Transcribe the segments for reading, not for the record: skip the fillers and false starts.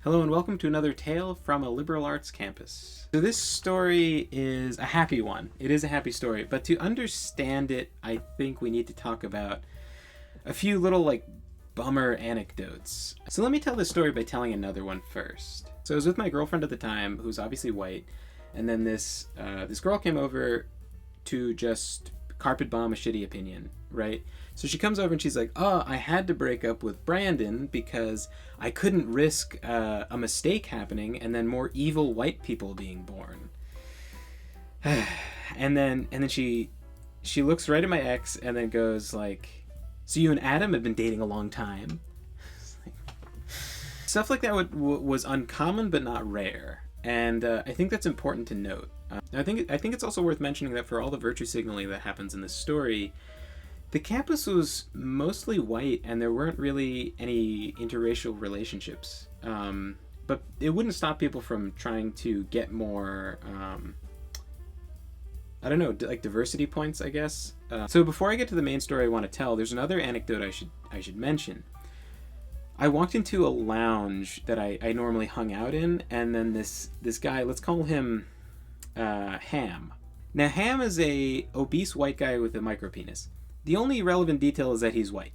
Hello and welcome to another tale from a liberal arts campus. So this story is a happy one. It is a happy story, but to understand it, I think we need to talk about a few little bummer anecdotes. So let me tell this story by telling another one first. So I was with my girlfriend at the time, who's obviously white, and then this girl came over to just carpet bomb a shitty opinion, right? So she comes over and she's like, "Oh, I had to break up with Brandon because I couldn't risk a mistake happening and then more evil white people being born." and then she looks right at my ex and then goes like, "So you and Adam have been dating a long time?" Stuff like that was uncommon but not rare, and I think that's important to note. I think it's also worth mentioning that for all the virtue signaling that happens in this story, the campus was mostly white and there weren't really any interracial relationships. But it wouldn't stop people from trying to get more, diversity points, I guess. So before I get to the main story I want to tell, there's another anecdote I should mention. I walked into a lounge that I normally hung out in, and then this guy, let's call him Ham. Now, Ham is a obese white guy with a micropenis. The only relevant detail is that he's white.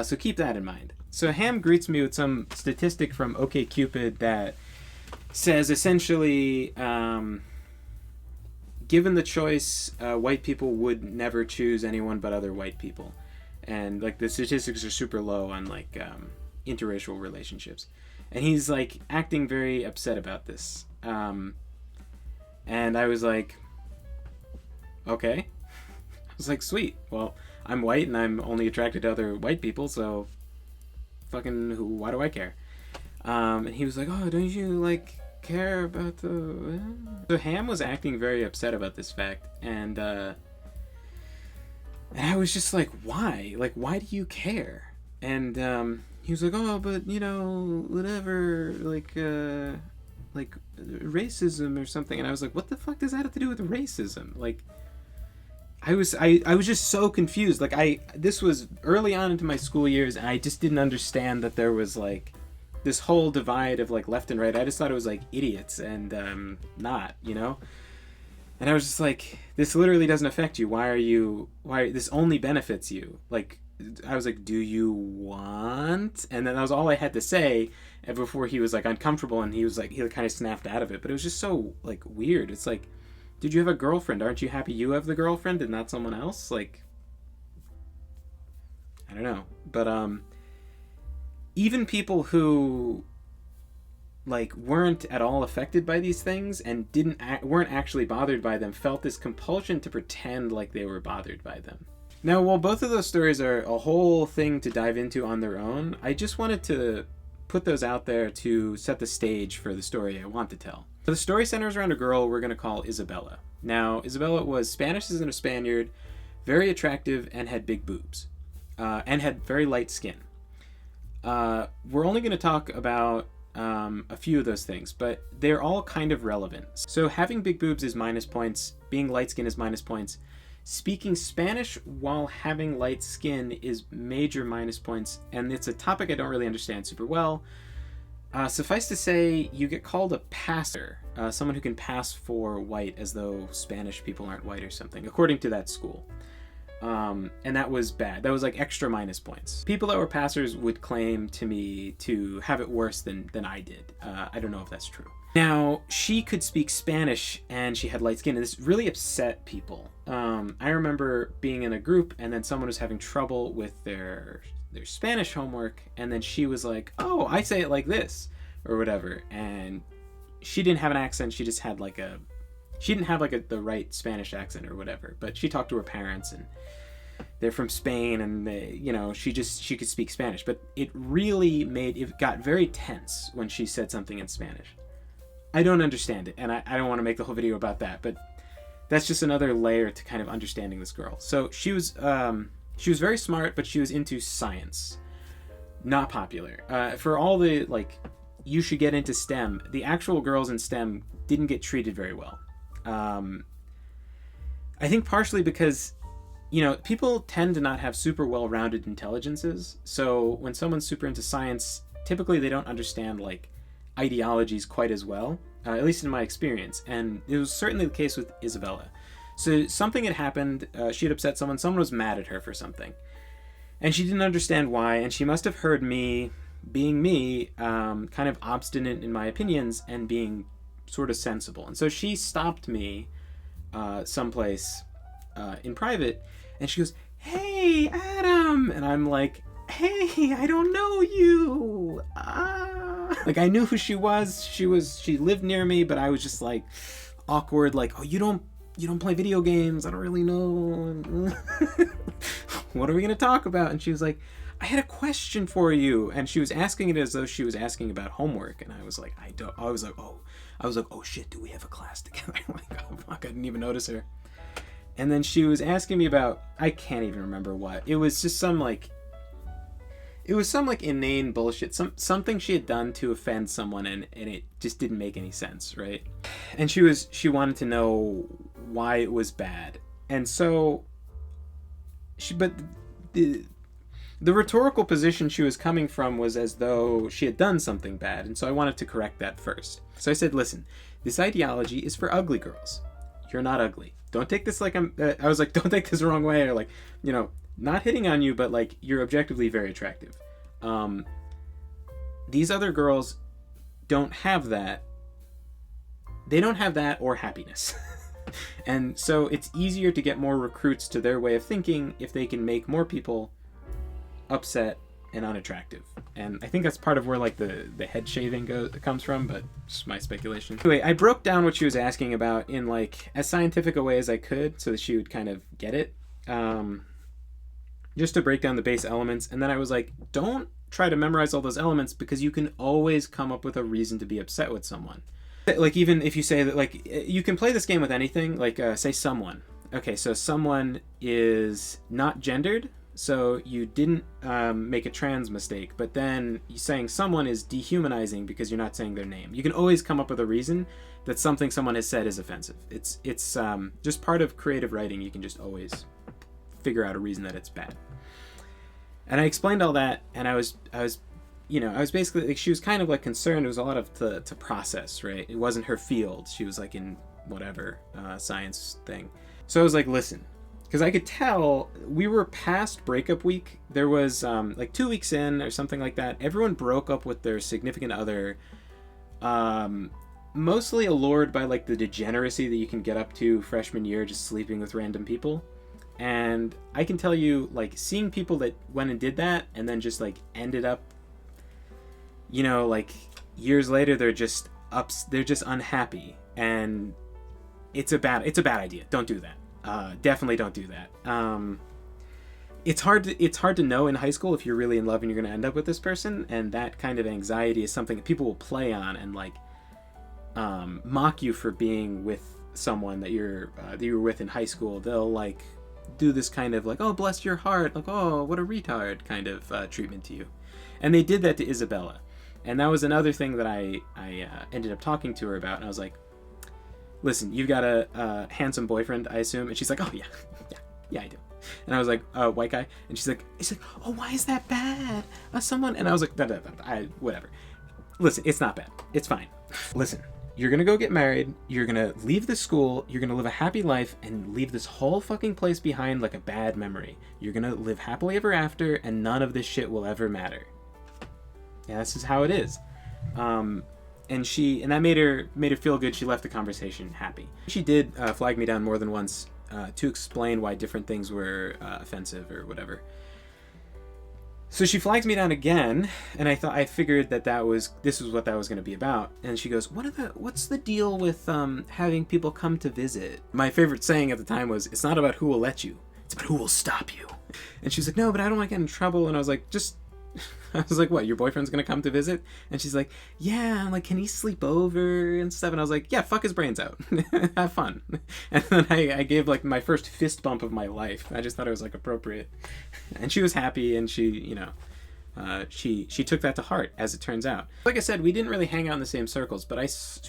So keep that in mind. So Ham greets me with some statistic from OkCupid that says essentially, given the choice, white people would never choose anyone but other white people. And the statistics are super low on interracial relationships. And he's acting very upset about this. And I was like, okay. I was like, sweet. Well, I'm white and I'm only attracted to other white people, so why do I care? And he was like, oh, don't you care about the... So Ham was acting very upset about this fact, and I was just like, why? Why do you care? And he was like, oh, but whatever, racism or something. And I was like, what the fuck does that have to do with racism? I was just so confused. This was early on into my school years, and I just didn't understand that there was this whole divide of left and right. I just thought it was idiots and not, And I was just like, this literally doesn't affect you. Why this only benefits you? I was like, do you want? And then that was all I had to say before he was uncomfortable, and he kind of snapped out of it. But it was just so weird. It's did you have a girlfriend? Aren't you happy you have the girlfriend and not someone else? I don't know. But even people who weren't at all affected by these things and weren't actually bothered by them felt this compulsion to pretend like they were bothered by them. Now, while both of those stories are a whole thing to dive into on their own, I just wanted to put those out there to set the stage for the story I want to tell. So the story centers around a girl we're going to call Isabella. Now, Isabella was Spanish as in a Spaniard, very attractive, and had big boobs, and had very light skin. We're only going to talk about a few of those things, but they're all kind of relevant. So having big boobs is minus points, being light skin is minus points, speaking Spanish while having light skin is major minus points, and it's a topic I don't really understand super well. Suffice to say, you get called a passer, someone who can pass for white as though Spanish people aren't white or something, according to that school. And that was bad. That was extra minus points. People that were passers would claim to me to have it worse than I did. I don't know if that's true. Now, she could speak Spanish and she had light skin, and this really upset people. I remember being in a group and then someone was having trouble with their Spanish homework, and then she was like, oh, I say it like this, or whatever. And she didn't have an accent. She just had she didn't have the right Spanish accent or whatever, but she talked to her parents and they're from Spain, and they, she could speak Spanish, but it got very tense when she said something in Spanish. I don't understand it, and I don't want to make the whole video about that, but that's just another layer to kind of understanding this girl. So she was very smart, but she was into science. Not popular. For all the you should get into STEM, the actual girls in STEM didn't get treated very well. I think partially because people tend to not have super well-rounded intelligences. So when someone's super into science, typically they don't understand ideologies quite as well, at least in my experience. And it was certainly the case with Isabella. So something had happened. She had upset someone. Someone was mad at her for something. And she didn't understand why. And she must have heard me, being me, kind of obstinate in my opinions and being sort of sensible. And so she stopped me someplace in private. And she goes, "Hey, Adam." And I'm like, "Hey, I don't know you." Like, I knew who she was. She lived near me, but I was just like awkward. Like, "Oh, you don't play video games. I don't really know." What are we going to talk about? And she was like, "I had a question for you." And she was asking it as though she was asking about homework. And I was like, oh shit, do we have a class together? Like, oh fuck, I didn't even notice her. And then she was asking me about, I can't even remember what. It was just some inane bullshit, something she had done to offend someone, and it just didn't make any sense, right? And she wanted to know why it was bad. And so but the rhetorical position she was coming from was as though she had done something bad, and so I wanted to correct that first. So I said, "Listen, this ideology is for ugly girls. You're not ugly. Don't take this like I was like, don't take this the wrong way, or like, not hitting on you, but like, you're objectively very attractive. These other girls don't have that. They don't have that or happiness." And so it's easier to get more recruits to their way of thinking if they can make more people upset and unattractive. And I think that's part of where like the head shaving comes from, but just my speculation. Anyway, I broke down what she was asking about in like as scientific a way as I could so that she would kind of get it. Just to break down the base elements. And then I was like, don't try to memorize all those elements, because you can always come up with a reason to be upset with someone. Like, even if you say that, like, you can play this game with anything, like, say someone. Okay, so someone is not gendered, so you didn't make a trans mistake, but then saying someone is dehumanizing because you're not saying their name. You can always come up with a reason that something someone has said is offensive. It's just part of creative writing. You can just always figure out a reason that it's bad. And I explained all that, and I was basically, like, she was kind of like concerned. It was a lot of to process, right? It wasn't her field. She was like in whatever science thing. So I was like, listen, because I could tell we were past breakup week. There was like 2 weeks in or something like that. Everyone broke up with their significant other, mostly allured by like the degeneracy that you can get up to freshman year, just sleeping with random people. And I can tell you, like, seeing people that went and did that and then just like ended up, like years later, they're just unhappy, and it's a bad idea. Don't do that. Definitely don't do that. It's hard to know in high school if you're really in love and you're going to end up with this person, and that kind of anxiety is something that people will play on and like mock you for being with someone that you were with in high school. They'll like do this kind of like, oh, bless your heart, like, oh, what a retard kind of treatment to you. And they did that to Isabella. And that was another thing that I ended up talking to her about. And I was like, listen, you've got a handsome boyfriend, I assume. And she's like, oh, yeah, I do. And I was like, white guy. And she's like, oh, why is that bad? Someone. And I was like, whatever. Listen, it's not bad. It's fine. Listen, you're going to go get married. You're going to leave this school. You're going to live a happy life and leave this whole fucking place behind like a bad memory. You're going to live happily ever after, and none of this shit will ever matter. Yeah, this is how it is. And that made her feel good. She left the conversation happy. She did flag me down more than once to explain why different things were offensive or whatever. So she flags me down again, and I figured this was what that was going to be about. And she goes, what's the deal with having people come to visit? My favorite saying at the time was, it's not about who will let you, it's about who will stop you. And she's like, no, but I don't want to get in trouble. And I was like, I was like, what, your boyfriend's gonna come to visit? And she's like, yeah, I'm like, can he sleep over and stuff? And I was like, yeah, fuck his brains out. Have fun. And then I gave like my first fist bump of my life. I just thought it was like appropriate. And she was happy, and she took that to heart, as it turns out. Like I said, we didn't really hang out in the same circles, but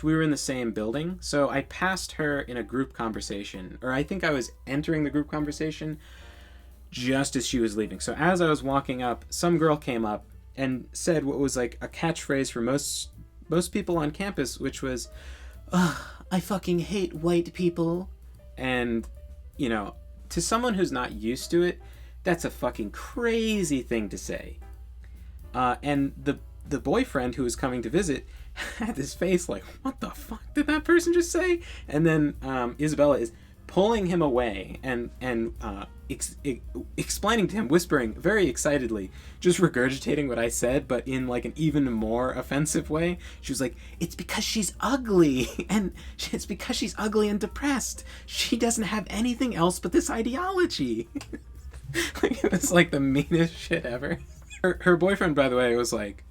we were in the same building. So I passed her in a group conversation, or I think I was entering the group conversation just as she was leaving. So as I was walking up, some girl came up and said what was like a catchphrase for most most people on campus, which was, ugh, I fucking hate white people. And, you know, to someone who's not used to it, that's a fucking crazy thing to say. And the boyfriend who was coming to visit had this face like, what the fuck did that person just say? And then Isabella is pulling him away and explaining to him, whispering very excitedly, just regurgitating what I said, but in like an even more offensive way. She was like, it's because she's ugly, and it's because she's ugly and depressed. She doesn't have anything else but this ideology. Like, it was like the meanest shit ever. Her boyfriend, by the way, was like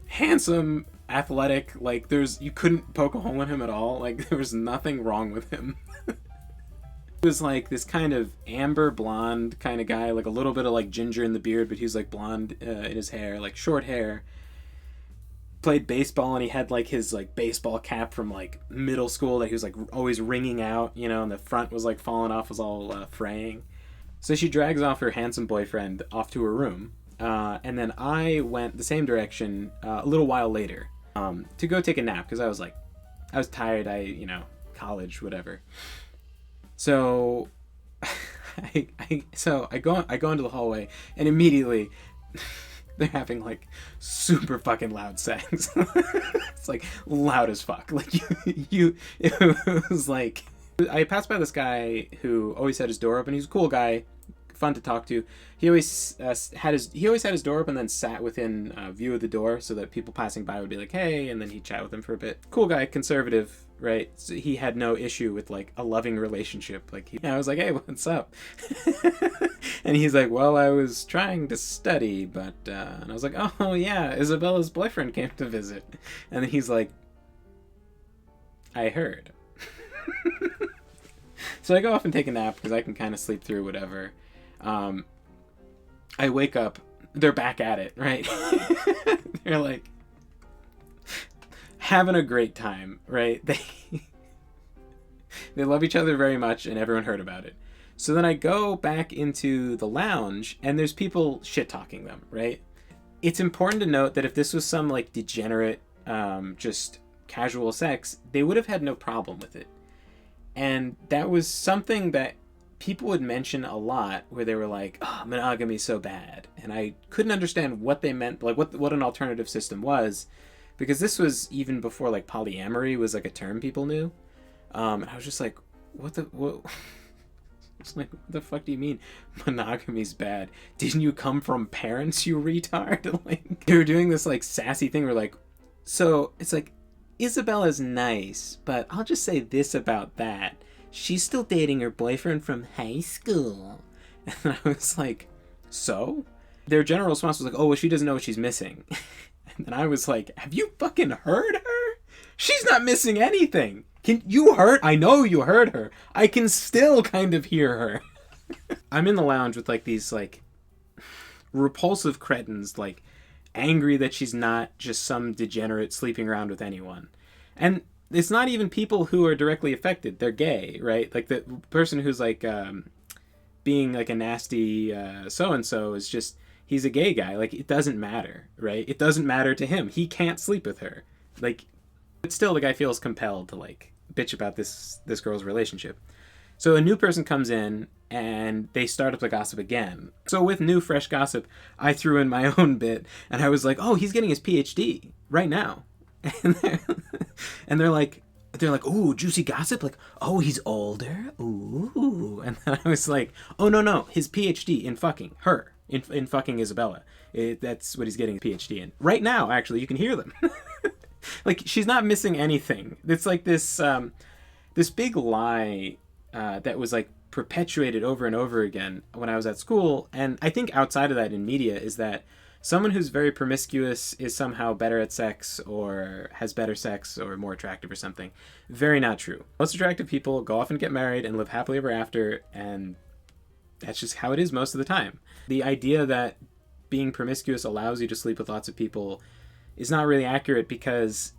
handsome, athletic, like you couldn't poke a hole in him at all. Like, there was nothing wrong with him. He was like this kind of amber blonde kind of guy, like a little bit of like ginger in the beard, but he was like blonde in his hair, like short hair. Played baseball, and he had like his like baseball cap from like middle school that he was like always wringing out, you know, and the front was like falling off, was all fraying. So she drags off her handsome boyfriend off to her room, and then I went the same direction a little while later to go take a nap, because I was tired. College, whatever. So I go into the hallway, and immediately they're having like super fucking loud sex. It's like loud as fuck. Like it was like, I passed by this guy who always had his door open. He's a cool guy, fun to talk to. He always had his door open, then sat within view of the door, so that people passing by would be like, hey, and then he'd chat with him for a bit. Cool guy, conservative, right? So he had no issue with like a loving relationship. Like, I was like, hey, what's up? And he's like, well, I was trying to study, but and I was like, oh yeah, Isabella's boyfriend came to visit. And then he's like, I heard. So I go off and take a nap, because I can kind of sleep through whatever. I wake up, they're back at it, right? They're like having a great time, right? They love each other very much, and everyone heard about it. So then I go back into the lounge, and there's people shit-talking them, right? It's important to note that if this was some like degenerate, just casual sex, they would have had no problem with it. And that was something that people would mention a lot, where they were like, oh, monogamy's so bad. And I couldn't understand what they meant, like what an alternative system was, because this was even before like polyamory was like a term people knew. And I was just like, what? It's like, what the fuck do you mean monogamy's bad? Didn't you come from parents, you retard? Like, they were doing this like sassy thing where like, so it's like, Isabella's nice, but I'll just say this about that. She's still dating her boyfriend from high school. And I was like, so? Their general response was like, oh, well, she doesn't know what she's missing. And then I was like, have you fucking heard her? She's not missing anything. You heard? I know you heard her. I can still kind of hear her. I'm in the lounge with like these like repulsive cretins, like angry that she's not just some degenerate sleeping around with anyone. And it's not even people who are directly affected. They're gay, right? Like the person who's like being like a nasty so-and-so is just, he's a gay guy. Like, it doesn't matter, right? It doesn't matter to him. He can't sleep with her. Like, but still the guy feels compelled to like bitch about this girl's relationship. So a new person comes in, and they start up the gossip again. So with new, fresh gossip, I threw in my own bit, and I was like, oh, he's getting his PhD right now. And they're like, ooh, juicy gossip? Like, oh, he's older? Ooh. And then I was like, oh, no, his PhD in fucking her, in fucking Isabella. That's what he's getting his PhD in. Right now, actually, you can hear them. Like, she's not missing anything. It's like this big lie that was like perpetuated over and over again when I was at school. And I think outside of that in media is that someone who's very promiscuous is somehow better at sex or has better sex or more attractive or something. Very not true. Most attractive people go off and get married and live happily ever after, and that's just how it is most of the time. The idea that being promiscuous allows you to sleep with lots of people is not really accurate, because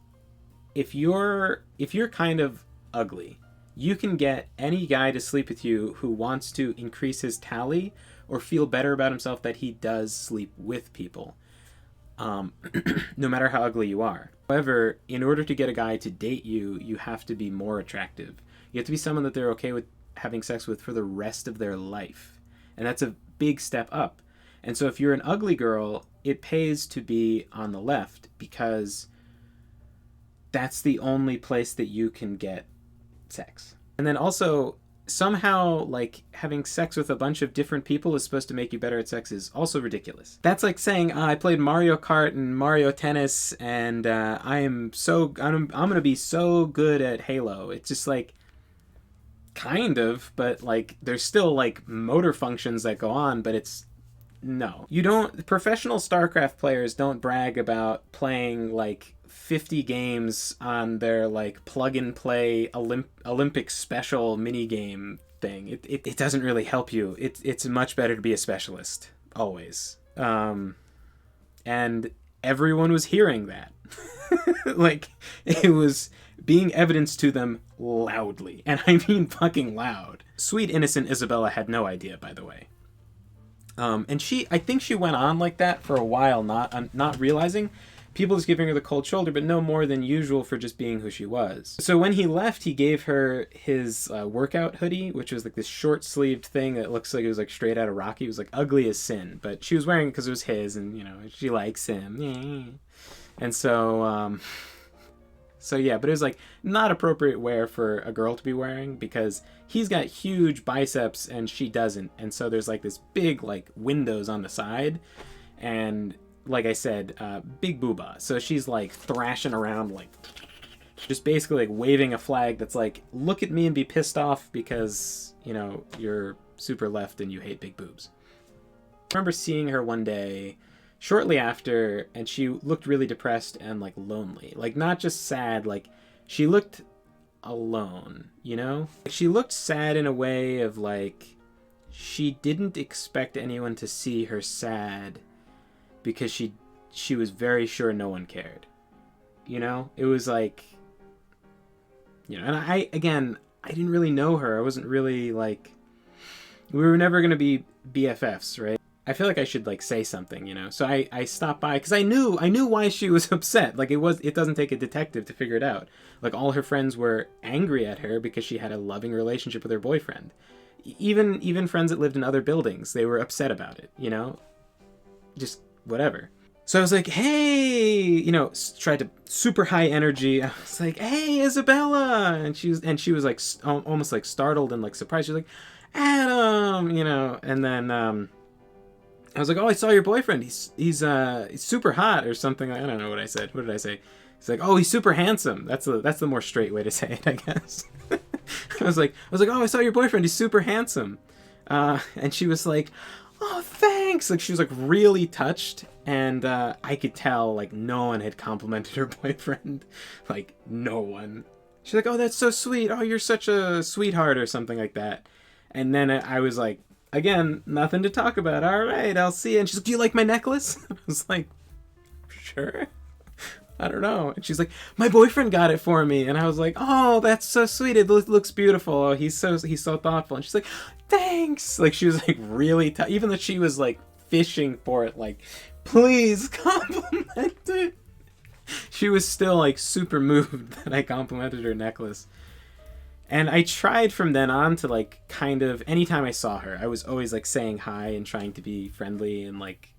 if you're kind of ugly, you can get any guy to sleep with you who wants to increase his tally or feel better about himself that he does sleep with people, no matter how ugly you are. However, in order to get a guy to date you, you have to be more attractive. You have to be someone that they're okay with having sex with for the rest of their life. And that's a big step up. And so if you're an ugly girl, it pays to be on the left because that's the only place that you can get sex. And then also, somehow, like, having sex with a bunch of different people is supposed to make you better at sex is also ridiculous. That's like saying, I played Mario Kart and Mario Tennis, and I'm gonna be so good at Halo. It's just like, kind of, but like, there's still like motor functions that go on, but it's, no. Professional StarCraft players don't brag about playing like 50 games on their like plug and play Olympic special mini game thing. It doesn't really help you. It's much better to be a specialist always. And everyone was hearing that. Like, it was being evidenced to them loudly, and I mean fucking loud. Sweet innocent Isabella had no idea, by the way. And I think she went on like that for a while, not realizing. People just giving her the cold shoulder, but no more than usual for just being who she was. So when he left, he gave her his workout hoodie, which was like this short-sleeved thing that looks like it was like straight out of Rocky. It was like ugly as sin, but she was wearing it because it was his, and, you know, she likes him. And so, yeah, but it was like not appropriate wear for a girl to be wearing because he's got huge biceps and she doesn't. And so there's like this big like windows on the side, and like I said, big booba. So she's like thrashing around, like just basically like waving a flag that's like, look at me and be pissed off because, you know, you're super left and you hate big boobs. I remember seeing her one day shortly after, and she looked really depressed and like lonely. Like, not just sad, like she looked alone, you know? She looked sad in a way of like, she didn't expect anyone to see her sad because she was very sure no one cared. You know? It was like, you know, and I didn't really know her. I wasn't really like, we were never going to be BFFs, right? I feel like I should like say something, you know? So I stopped by because I knew why she was upset. Like, it doesn't take a detective to figure it out. Like, all her friends were angry at her because she had a loving relationship with her boyfriend. Even friends that lived in other buildings, they were upset about it, you know? Just whatever. So I was like, hey, you know, tried to super high energy. I was like, hey, Isabella. And she was like almost like startled and like surprised. She was like, Adam, you know. And then I was like, oh, I saw your boyfriend. He's super hot or something. I don't know what I said. What did I say? He's like, oh, he's super handsome. That's the more straight way to say it, I guess. I was like, oh, I saw your boyfriend. He's super handsome. And she was like, oh, thanks. Like, she was like really touched, and I could tell like no one had complimented her boyfriend. Like, no one. She's like, oh, that's so sweet. Oh, you're such a sweetheart or something like that. And then I was like, again, nothing to talk about. All right, I'll see you. And she's like, do you like my necklace? I was like, sure. I don't know. And she's like, my boyfriend got it for me. And I was like, oh, that's so sweet. It looks beautiful. Oh, he's so thoughtful. And she's like, thanks. Like, she was like really even though she was like fishing for it, like, please compliment it. She was still like super moved that I complimented her necklace. And I tried from then on to like kind of, anytime I saw her, I was always like saying hi and trying to be friendly and like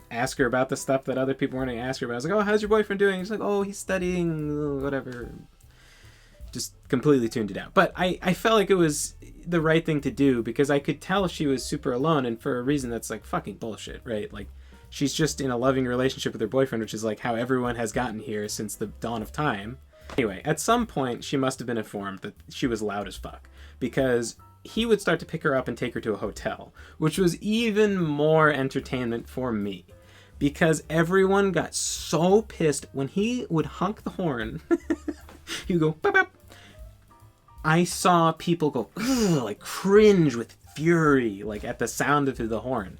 ask her about the stuff that other people weren't going to ask her about. I was like, oh, how's your boyfriend doing? She's like, oh, he's studying, whatever. Just completely tuned it out. But I felt like it was the right thing to do because I could tell she was super alone, and for a reason that's like fucking bullshit, right? Like, she's just in a loving relationship with her boyfriend, which is like how everyone has gotten here since the dawn of time. Anyway, at some point, she must have been informed that she was loud as fuck because he would start to pick her up and take her to a hotel, which was even more entertainment for me. Because everyone got so pissed when he would honk the horn. He would go, bop, bop. I saw people go, like cringe with fury, like at the sound of the horn.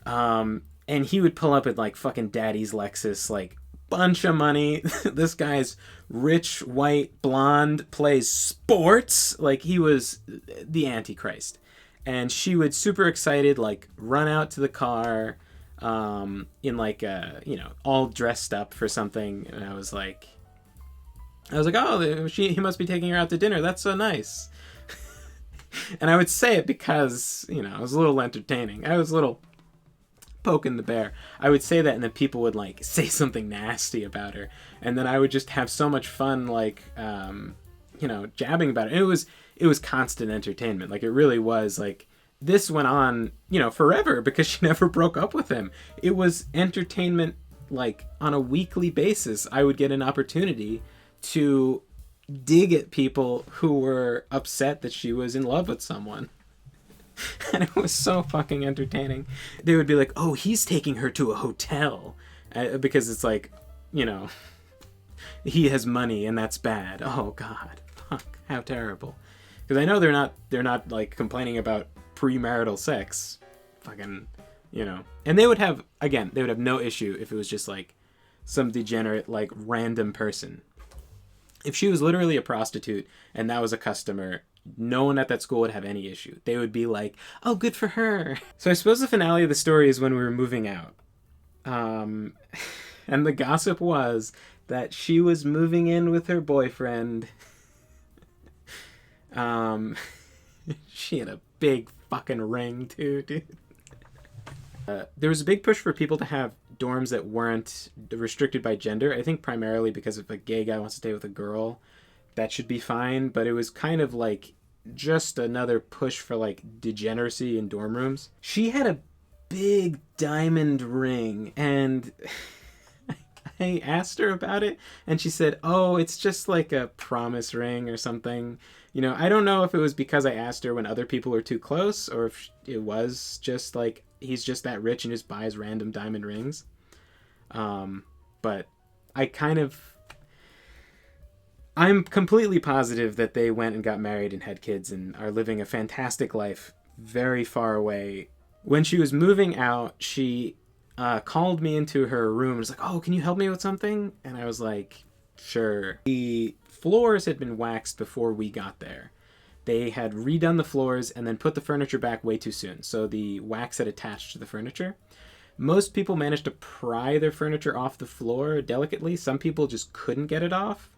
And he would pull up in like fucking daddy's Lexus, like bunch of money. This guy's rich, white, blonde, plays sports. Like, he was the Antichrist. And she would super excited, like run out to the car. in like all dressed up for something, and I was like, oh, he must be taking her out to dinner. That's so nice. And I would say it because, it was a little entertaining. I was a little poking the bear. I would say that, and then people would like say something nasty about her, and then I would just have so much fun, like jabbing about it. And it was constant entertainment. Like, it really was. Like, this went on, forever, because she never broke up with him. It was entertainment. Like, on a weekly basis, I would get an opportunity to dig at people who were upset that she was in love with someone. And it was so fucking entertaining. They would be like, oh, he's taking her to a hotel, because it's like, he has money and that's bad. Oh God, fuck, how terrible. Because I know they're not like complaining about premarital sex, fucking, and they would have no issue if it was just like some degenerate, like, random person. If she was literally a prostitute and that was a customer, no one at that school would have any issue. They would be like, oh, good for her. So I suppose the finale of the story is when we were moving out. And the gossip was that she was moving in with her boyfriend. She had a big fucking ring too, dude. There was a big push for people to have dorms that weren't restricted by gender. I think primarily because if a gay guy wants to stay with a girl, that should be fine. But it was kind of like just another push for like degeneracy in dorm rooms. She had a big diamond ring, and I asked her about it, and she said, oh, it's just like a promise ring or something. I don't know if it was because I asked her when other people were too close, or if it was just like he's just that rich and just buys random diamond rings. But I'm completely positive that they went and got married and had kids and are living a fantastic life very far away. When she was moving out, she called me into her room and was like, oh, can you help me with something? And I was like, sure. The floors had been waxed before we got there. They had redone the floors and then put the furniture back way too soon. So the wax had attached to the furniture. Most people managed to pry their furniture off the floor delicately. Some people just couldn't get it off.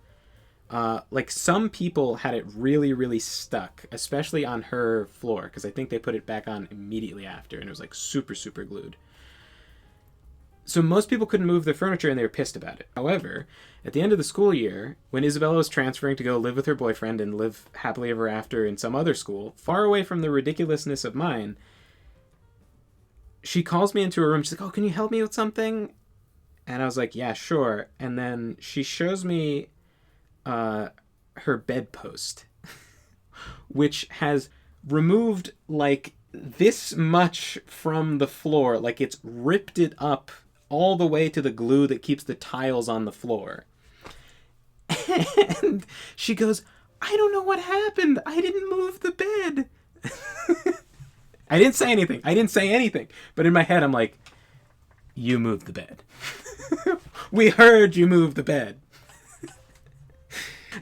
Like, some people had it really, really stuck, especially on her floor, because I think they put it back on immediately after, and it was like super, super glued. So most people couldn't move their furniture, and they were pissed about it. However, at the end of the school year, when Isabella was transferring to go live with her boyfriend and live happily ever after in some other school, far away from the ridiculousness of mine, she calls me into her room. She's like, oh, can you help me with something? And I was like, yeah, sure. And then she shows me her bedpost, which has removed like this much from the floor. Like, it's ripped it up all the way to the glue that keeps the tiles on the floor. And she goes, I don't know what happened. I didn't move the bed. I didn't say anything. But in my head, I'm like, you moved the bed. We heard you move the bed.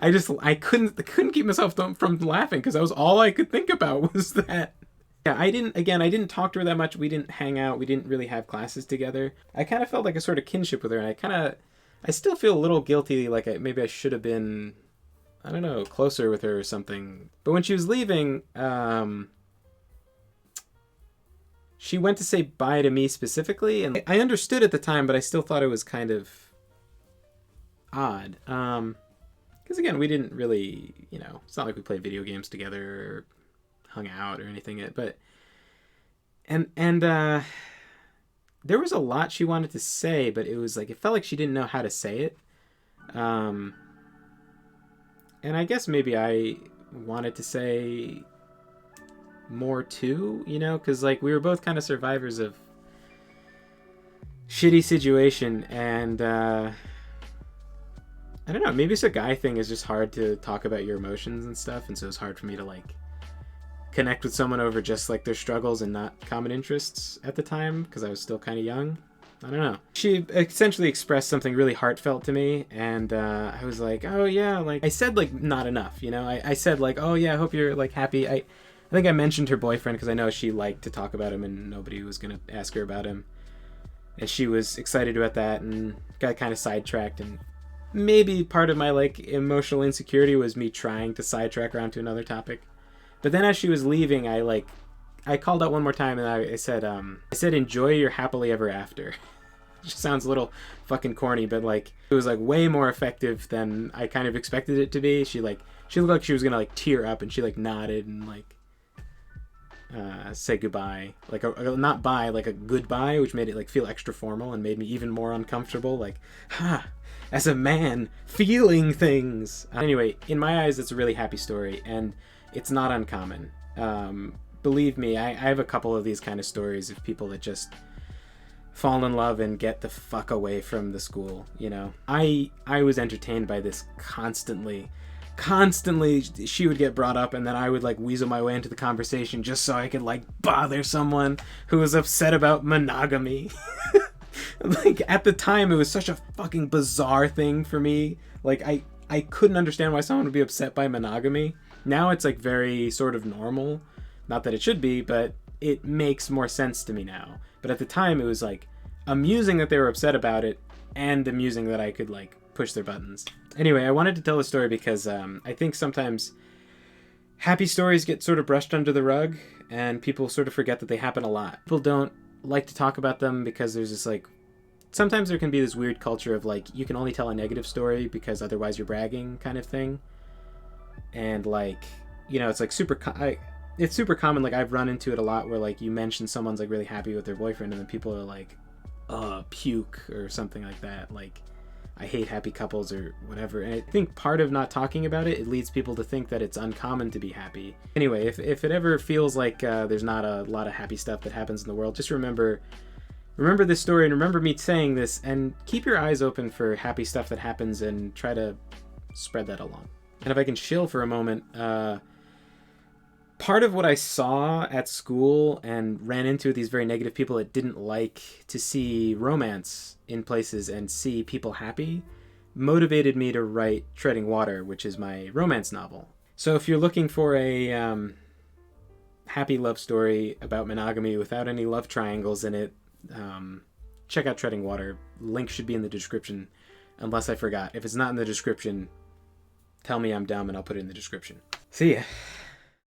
I couldn't keep myself from laughing, because that was all I could think about was that. Yeah, I didn't talk to her that much. We didn't hang out. We didn't really have classes together. I kind of felt like a sort of kinship with her, and I still feel a little guilty, like maybe I should have been, I don't know, closer with her or something. But when she was leaving, she went to say bye to me specifically, and I understood at the time, but I still thought it was kind of odd. Because again, we didn't really, it's not like we played video games together or hung out or anything. But there was a lot she wanted to say, but it was like, it felt like she didn't know how to say it. And I guess maybe I wanted to say more too, because like we were both kind of survivors of shitty situation, and I don't know, maybe it's a guy thing. It's just hard to talk about your emotions and stuff, and so it's hard for me to like connect with someone over just like their struggles and not common interests at the time, because I was still kind of young. I don't know. She essentially expressed something really heartfelt to me, and I was like, oh yeah, like I said like not enough, I said like, oh yeah, I hope you're like happy. I think I mentioned her boyfriend because I know she liked to talk about him and nobody was gonna ask her about him. and she was excited about that and got kind of sidetracked. And maybe part of my like emotional insecurity was me trying to sidetrack her onto another topic. But then as she was leaving, I called out one more time and I said enjoy your happily ever after. It just sounds a little fucking corny, but like it was like way more effective than I kind of expected it to be. She looked like she was gonna like tear up, and she like nodded and like say goodbye, like not bye, like a goodbye, which made it like feel extra formal and made me even more uncomfortable. Like, as a man feeling things. Anyway, in my eyes, it's a really happy story, and it's not uncommon. Believe me, I have a couple of these kind of stories of people that just fall in love and get the fuck away from the school. You know, I was entertained by this constantly. She would get brought up, and then I would like weasel my way into the conversation just so I could like bother someone who was upset about monogamy. Like at the time, it was such a fucking bizarre thing for me. Like I couldn't understand why someone would be upset by monogamy. Now it's like very sort of normal. Not that it should be, but it makes more sense to me now. But at the time, it was like amusing that they were upset about it, and amusing that I could like push their buttons. Anyway, I wanted to tell the story because I think sometimes happy stories get sort of brushed under the rug, and people sort of forget that they happen a lot. People don't like to talk about them because there's this like, sometimes there can be this weird culture of like, you can only tell a negative story because otherwise you're bragging kind of thing. And like, you know, it's like it's super common. Like I've run into it a lot where like you mention someone's like really happy with their boyfriend, and then people are like, puke or something like that. Like, I hate happy couples or whatever. And I think part of not talking about it leads people to think that it's uncommon to be happy. Anyway, if it ever feels like there's not a lot of happy stuff that happens in the world, just remember this story and remember me saying this, and keep your eyes open for happy stuff that happens and try to spread that along. And if I can chill for a moment, part of what I saw at school and ran into these very negative people that didn't like to see romance in places and see people happy motivated me to write Treading Water, which is my romance novel. So if you're looking for a happy love story about monogamy without any love triangles in it, check out Treading Water. Link should be in the description, unless I forgot. If it's not in the description, tell me I'm dumb and I'll put it in the description. See ya.